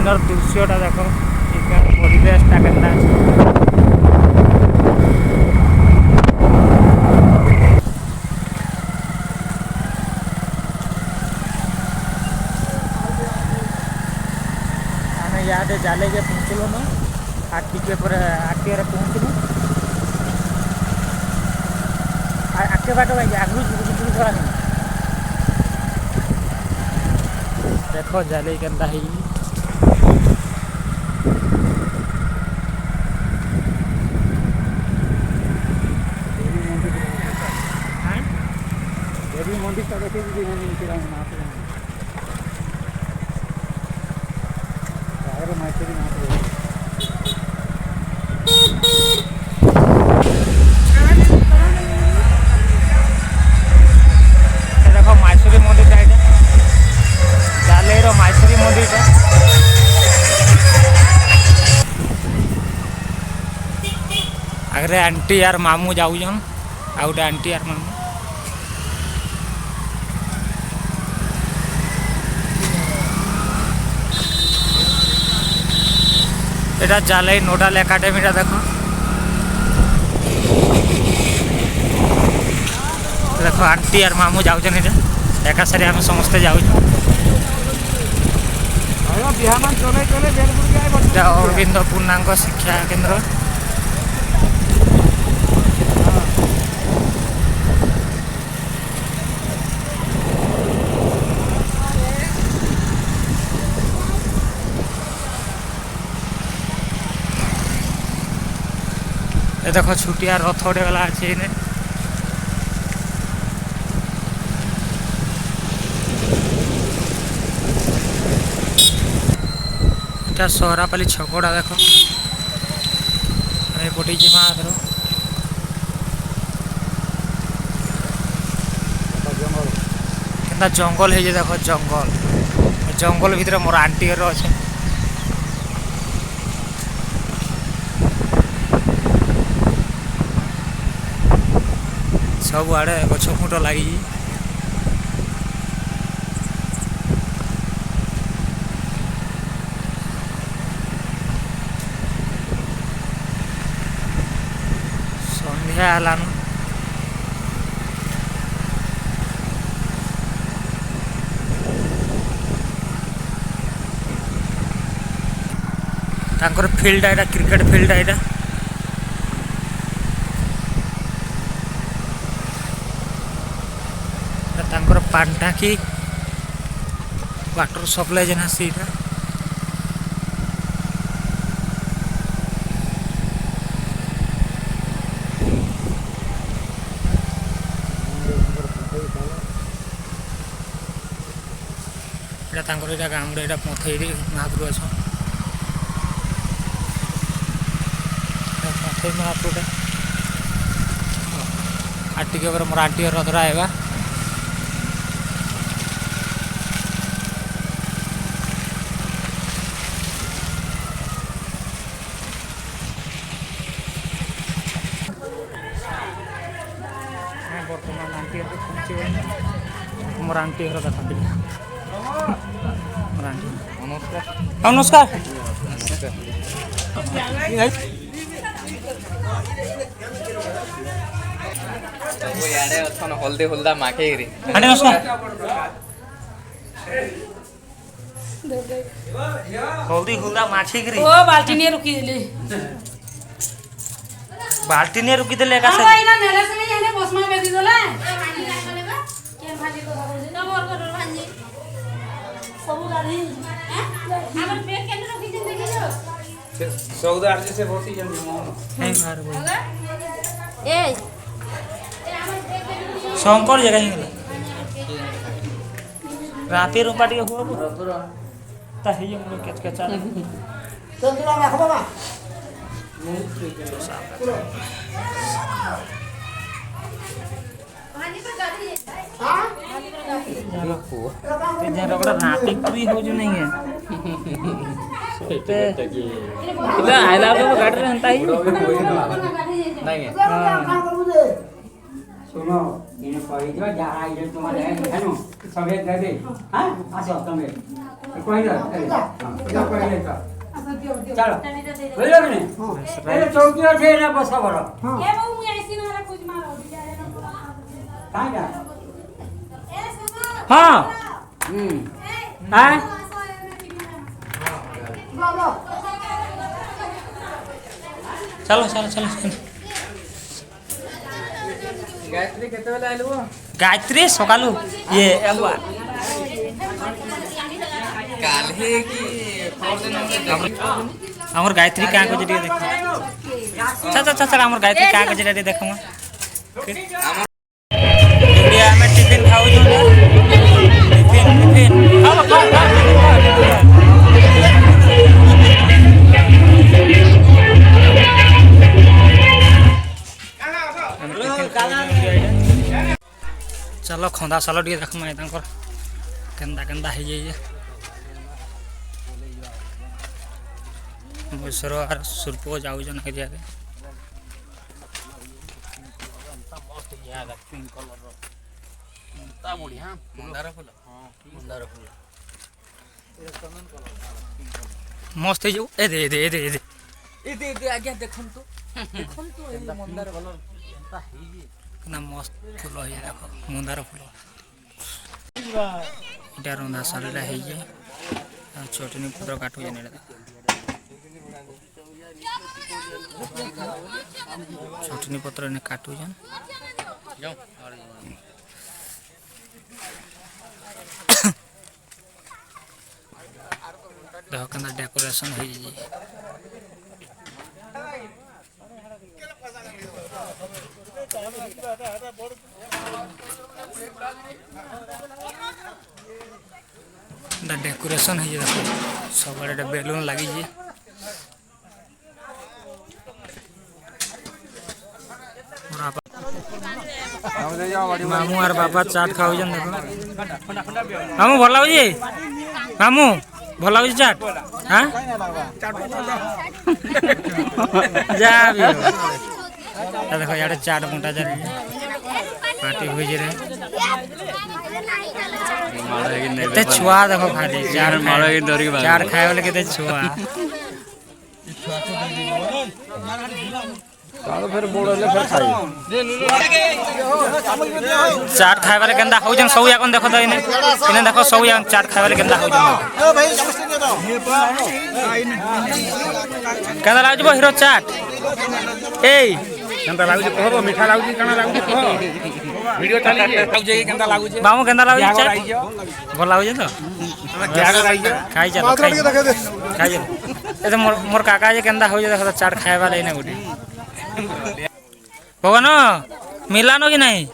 दिनर दृश्यटा देख परिवेशटा केन्ता आम इे जाले के पहुँचलु न आरटीके पर आरटीए पहुँचलु आगे बाट भाई आगू थोड़ा देख जाले केन्ता ही मंदिर का देखे मैत्री देख मैसूरी मंदिर जालेर मैसूरी मंदिर आगे आंटी यार मामू जाऊन आ गए आंटी यार मामू এটা জালাই নোডাল একাডেমিটা দেখো দেখো আন্টি আর মামু যাচ্ছেন এটা একা সারি আমি সমস্তে যাচ্ছি এটা অরবিন্দ পূর্ণাঙ্গ শিক্ষা কেন্দ্র देखो छुटिया रथ उड़े वाला अच्छे इन्हें सहरापाली छकड़ा देखो पटे जीमा के जंगल है देखो जंगल जंगल भितर मोर आंटी घर अच्छे सब आड़े गछ खुट लगी संध्या हलान तांकर फील्ड आइटा क्रिकेट फील्ड आइटा तांकर पांटाकी वाटर सप्लाई जेना सीटा एटा तांकर एटा गामडे एटा पथेरी महापुर अछ पथेरी महापुर आटिके पर मोर आंटी रधरा आएगा बर्तमान आंटी पहुँची मोर आंटी घर देखा नमस्कार हल्दी हुल्दा माखे हल्दी हुल्दा माछीगिरी ओ बाल्टी ने रुकी दिले बाल्टी ने रुकी दिले का हम इना नेले से याने बसमा बेदी देला के भाजी को न मोर को भाजी सब गाड़ी हैं हमर पेट के रुकी दिन देखि जो सौदा आर से बहुत ही जल्दी नहीं मार बोल ए शंकर जगह ही रापे रूपा टिके हुआ ता हे हम केच केचा तंदुरा में खबा रगड़ा रापे भी हो जो नहीं है इला आइला पे गाड़ी रहता ही नहीं है सुनो इने कहि दियो जहाँ आइले तुम्हारे हेनु सबे दे दे हां आसो तमे कहि दो कहि दे चलो बोलो ने ए चौकी আছে না বসা বড় ए बहु मु ऐसी ना कुछ मारो बिचारे ना काहे जा ए सुनो हाँ हाँ चलो चलो चलो चलो गायत्री केतेबेले आइलु गायत्री सकालू ये अगुआ काल्हे की परदिन हमर गायत्री क्या को जरिए देख चल चल चल हमर गायत्री क्या को जरिए देखो इंडिया में टिफिन खाऊ जो टिफिन टिफिन खाओ खाओ चलो खंदा साल टे देखमा तांकर केंदा केंदा हो जाइए महेश्वर और सुरपो जाऊन एरिया मस्त हो ए दे दे दे दे आज्ञा देखन तो ए मंदार कलर एंता हेई ना मस्त फूल है देखो मंदार फूल इटा रंधा सारा है चटनी पत्र काटू जाने चटनी पत्र ने काटू जान देखो केना डेकोरेशन है डेकोरेशन है देखो सब बेलून लगी मामू और बाबा चाट खाऊ देखो मामू भल लगे मामू भल लगे चाट हाँ जा देखो यार चाट मोटा जा पार्टी हुई रे ते छुआ देखो खाली चार खाए वाले के छुआ फिर बोड़ले फिर खाई चाट खाए वाले केंदा हो जन सब याकन देखो इने इने देखो सब याकन चाट खाए वाले केंदा हो जन केंदा लागो हीरो चाट ए केंदा लागु कहबो मीठा लागु कना लागु कह वीडियो चली लागु जे केंदा लागु जे बामू केंदा लागो चाट भल लागो जे तो खाई जा खाई जा ए तो मोर काका जे केंदा हो जे देखो चाट खाए वाले इने गुडी भगवान मिलानो कि नहीं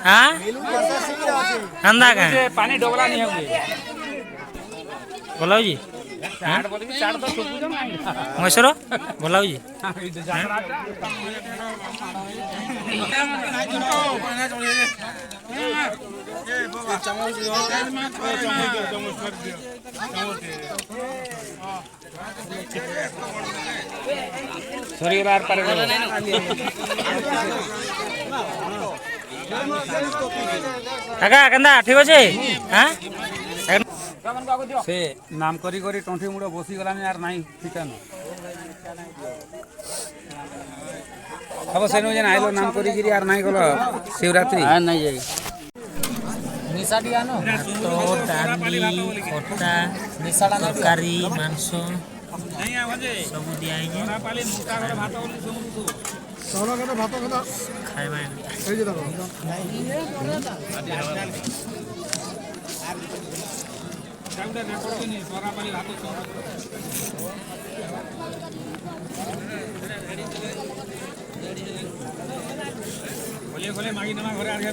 हाँ अंदा का पानी डोबला नहीं होगे बोलाओ जी चाट बोली चाट तो सुबु जम महेश्वर बोलाओ जी सॉरी बार पर काका केंदा ठीक अछि हां से नाम करी करी टंठी मुड़ बसी गलानी यार नाही ठिकाना अब सेनो जन आइलो नाम करी गिरी यार नाही गलो शिवरात्रि हां नाही जाई निशा दिया नो तो डाली खट्टा तरकारी मांस सब दिया है खाइबा खोले मागी नमा घरे आ गया